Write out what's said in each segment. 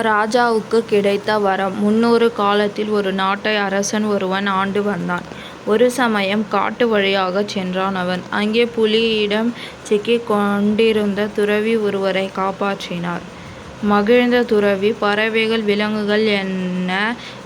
ராஜாவுக்கு கிடைத்த வரம். முன்னொரு காலத்தில் ஒரு நாட்டை அரசன் ஒருவன் ஆண்டு வந்தான். ஒரு சமயம் காட்டு வழியாகச் சென்றான் அவன். அங்கே புலியிடம் சிக்கிக் கொண்டிருந்த துறவி ஒருவரை காப்பாற்றினார். மகிழ்ந்த துறவி, பறவைகள் விலங்குகள் என்ன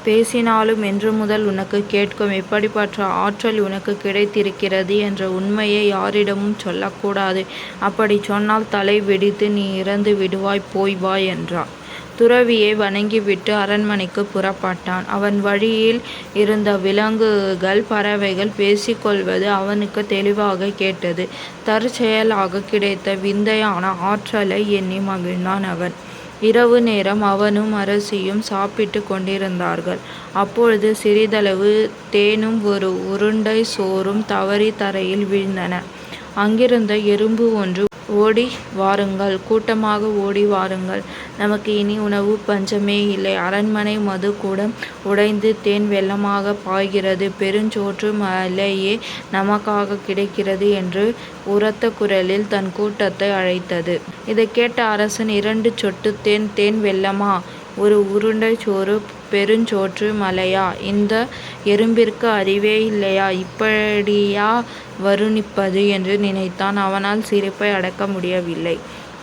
பேசினாலும் இன்று முதல் உனக்கு கேட்கும். இப்படிப்பட்ட ஆற்றல் உனக்கு கிடைத்திருக்கிறது என்ற உண்மையை யாரிடமும் சொல்லக்கூடாது. அப்படிச் சொன்னால் தலை வெடித்து நீ இறந்து விடுவாய். போய் வா என்றான். துறவியை வணங்கிவிட்டு அரண்மனைக்கு புறப்பட்டான். அவன் வழியில் இருந்த விலங்குகள் பறவைகள் பேசிக்கொள்வது அவனுக்கு தெளிவாக கேட்டது. தற்செயலாக கிடைத்த விந்தையான ஆற்றலை எண்ணி மகிழ்ந்தான் அவன். இரவு நேரம் அவனும் அரசியும் சாப்பிட்டு கொண்டிருந்தார்கள். அப்பொழுது சிறிதளவு தேனும் ஒரு உருண்டை சோறும் தவறி தரையில் வீழ்ந்தன. அங்கிருந்த எறும்பு ஒன்று, ஓடி வாருங்கள், கூட்டமாக ஓடி வாருங்கள், நமக்கு இனி உணவு பஞ்சமே இல்லை. அரண்மனை மது கூடம் உடைந்து தேன் வெள்ளமாக பாய்கிறது. பெருஞ்சோற்று மலையே நமக்காக கிடைக்கிறது என்று உரத்த குரலில் தன் கூட்டத்தை அழைத்தது. இதை கேட்ட அரசன், 2 சொட்டு தேன் தேன் வெள்ளமா? ஒரு உருண்டை சோறு பெருஞ்சோற்று மலையா? இந்த எறும்பிற்கு அறிவே இல்லையா? இப்படியா வருணிப்பது என்று நினைத்தான். அவனால் சிரிப்பை அடக்க முடியவில்லை.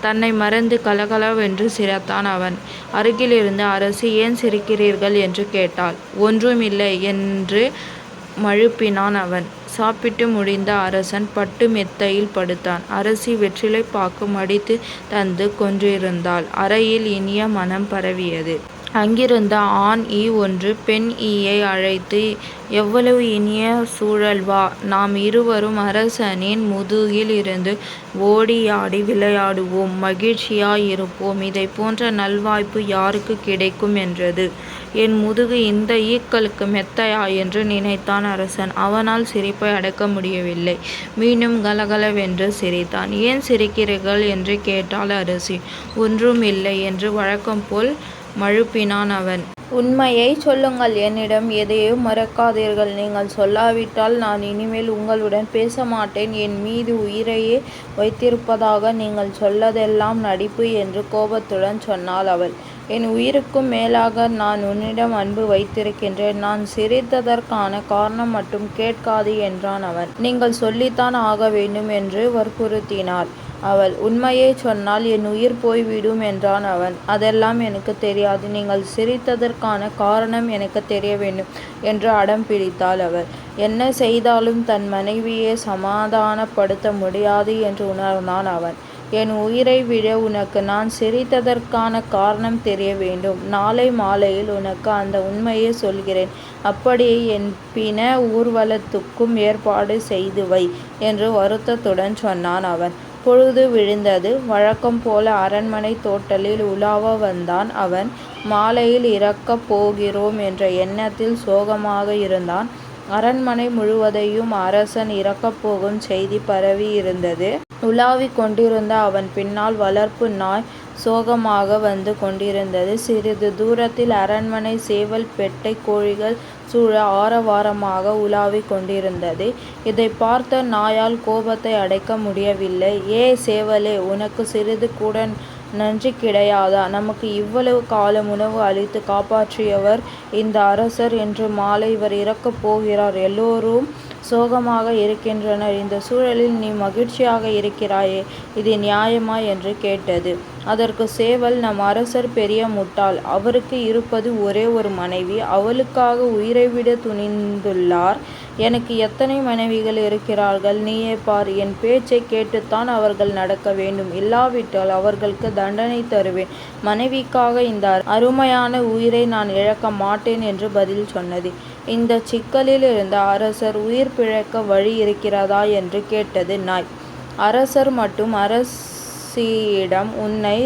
தன்னை மறந்து கலகலவென்று சிரித்தான் அவன். அருகிலிருந்த அரசி, ஏன் சிரிக்கிறீர்கள் என்று கேட்டாள். ஒன்றுமில்லை என்று மழுப்பினான் அவன். சாப்பிட்டு முடிந்த அரசன் பட்டு மெத்தையில் படுத்தான். அரசி வெற்றிலை பாக்கு மடித்து தந்து கொண்டிருந்தாள். அறையில் இனிய மனம் பரவியது. அங்கிருந்த ஆண் ஈ ஒன்று பெண் ஈயை அழைத்து, எவ்வளவு இனிய சூழல், வா, நாம் இருவரும் அரசனின் முதுகில் இருந்து ஓடியாடி விளையாடுவோம், மகிழ்ச்சியாயிருப்போம். இதை போன்ற நல்வாய்ப்பு யாருக்கு கிடைக்கும் என்றது. என் முதுகு இந்த ஈக்களுக்கு மெத்தையா என்று நினைத்தான் அரசன். அவனால் சிரிப்பை அடக்க முடியவில்லை. மீண்டும் கலகலவென்று சிரித்தான். ஏன் சிரிக்கிறீர்கள் என்று கேட்டாள் அரசி. ஒன்றுமில்லை என்று வழக்கம் போல் மழுப்பினான் அவன். உண்மையை சொல்லுங்கள், என்னிடம் எதையும் மறைக்காதீர்கள். நீங்கள் சொல்லாவிட்டால் நான் இனிமேல் உங்களுடன் பேச மாட்டேன். என் மீது உயிரையே வைத்திருப்பதாக நீங்கள் சொல்லதெல்லாம் நடிப்பு என்று கோபத்துடன் சொன்னாள் அவள். என் உயிருக்கும் மேலாக நான் உன்னிடம் அன்பு வைத்திருக்கின்றேன். நான் சிரித்ததற்கான காரணம் மட்டும் கேட்காது என்றான் அவன். நீங்கள் சொல்லித்தான் ஆக வேண்டும் என்று வற்புறுத்தினாள் அவள். உண்மையை சொன்னால் என் உயிர் போய்விடும் என்றான் அவன். அதெல்லாம் எனக்கு தெரியாது. நீங்கள் சிரித்ததற்கான காரணம் எனக்கு தெரிய வேண்டும் என்று அடம் பிடித்தாள் அவள். என்ன செய்தாலும் தன் மனைவியை சமாதானப்படுத்த முடியாது என்று உணர்ந்தான் அவன். என் உயிரை விட உனக்கு நான் சிரித்ததற்கான காரணம் தெரிய வேண்டும். நாளை மாலையில் உனக்கு அந்த உண்மையை சொல்கிறேன். அப்படியே என் பிண ஊர்வலத்துக்கும் ஏற்பாடு செய்து வை என்று வருத்தத்துடன் சொன்னான் அவன். பொழுது விழுந்தது. வழக்கம் போல அரண்மனை தோட்டலில் உலாவ வந்தான் அவன். மாலையில் இறக்கப் போகிறோம் என்ற எண்ணத்தில் சோகமாக இருந்தான். அரண்மனை முழுவதையும் அரசன் இறக்கப் போகும் செய்தி பரவி இருந்தது. உலாவிக் கொண்டிருந்த அவன் பின்னால் வளர்ப்பு நாய் சோகமாக வந்து கொண்டிருந்தது. சிறிது தூரத்தில் அரண்மனை சேவல் பெட்டை கோழிகள் சூழ ஆரவாரமாக உலாவிக் கொண்டிருந்தது. இதை பார்த்த நாயால் கோபத்தை அடைக்க முடியவில்லை. ஏ சேவலே, உனக்கு சிறிது கூட நன்றி கிடையாதா? நமக்கு இவ்வளவு காலம் உணவு அளித்து காப்பாற்றியவர் இந்த அரசர். இன்று மாலை இவர் இறக்கப் போகிறார். எல்லோரும் சோகமாக இருக்கின்றனர். இந்த சூழலில் நீ மகிழ்ச்சியாக இருக்கிறாயே, இது நியாயமா என்று கேட்டது. அதற்கு சேவல், நம் அரசர் பெரிய முட்டாள். அவருக்கு இருப்பது ஒரே ஒரு மனைவி. அவளுக்காக உயிரை விட துணிந்துள்ளார். எனக்கு எத்தனை மனைவிகள் இருக்கிறார்கள்? நீயே பார். என் பேச்சை கேட்டுத்தான் அவர்கள் நடக்க வேண்டும். இல்லாவிட்டால் அவர்களுக்கு தண்டனை தருவேன். மனைவிக்காக இந்த அருமையான உயிரை நான் இழக்க மாட்டேன் என்று பதில் சொன்னது. இந்த சிக்கலில் இருந்த அரசர் உயிர் பிழைக்க வழி இருக்கிறதா என்று கேட்டது நாய். அரசர் மட்டும் அரசியிடம், உன்னை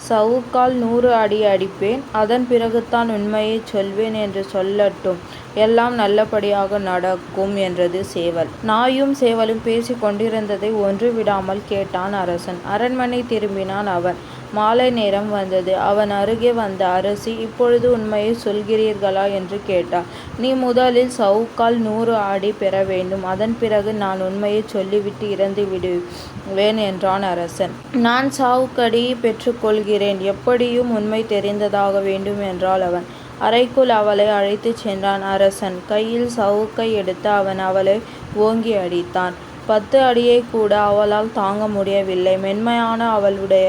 சவுக்கால் 100 அடி அடிப்பேன், அதன் பிறகுதான் உண்மையை சொல்வேன் என்று சொல்லட்டும், எல்லாம் நல்லபடியாக நடக்கும் என்றது சேவல். நாயும் சேவலும் பேசி கொண்டிருந்ததை ஒன்று விடாமல் கேட்டான் அரசன். அரண்மனை திரும்பினான் அவன். மாலை நேரம் வந்தது. அவன் அருகே வந்த அரசி, இப்பொழுது உண்மையை சொல்கிறீர்களா என்று கேட்டார். நீ முதலில் சவுக்கால் 100 அடி பெற வேண்டும். அதன் பிறகு நான் உண்மையைச் சொல்லிவிட்டு இறந்து விடுவேன் என்றான் அரசன். நான் சவுக்கடி பெற்றுக்கொள்கிறேன். எப்படியும் உண்மை தெரிந்ததாக வேண்டும் என்றாள் அவன். அறைக்குள் அவளை அழைத்துச் சென்றான் அரசன். கையில் சவுக்கை எடுத்து அவன் அவளை ஓங்கி அடித்தான். 10 அடியைக் கூட அவளால் தாங்க முடியவில்லை. மென்மையான அவளுடைய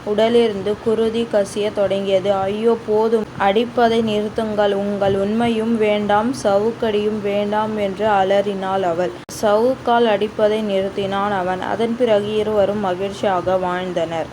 உடலிலிருந்து குருதி கசியத் தொடங்கியது. ஐயோ, போதும், அடிப்பதை நிறுத்துங்கள். உங்கள் உண்மையும் வேண்டாம், சவுக்கடியும் வேண்டாம் என்று அலறினாள் அவள். சவுக்கால் அடிப்பதை நிறுத்தினான் அவன். அதன் பிறகு இருவரும் மகிழ்ச்சியாக வாழ்ந்தனர்.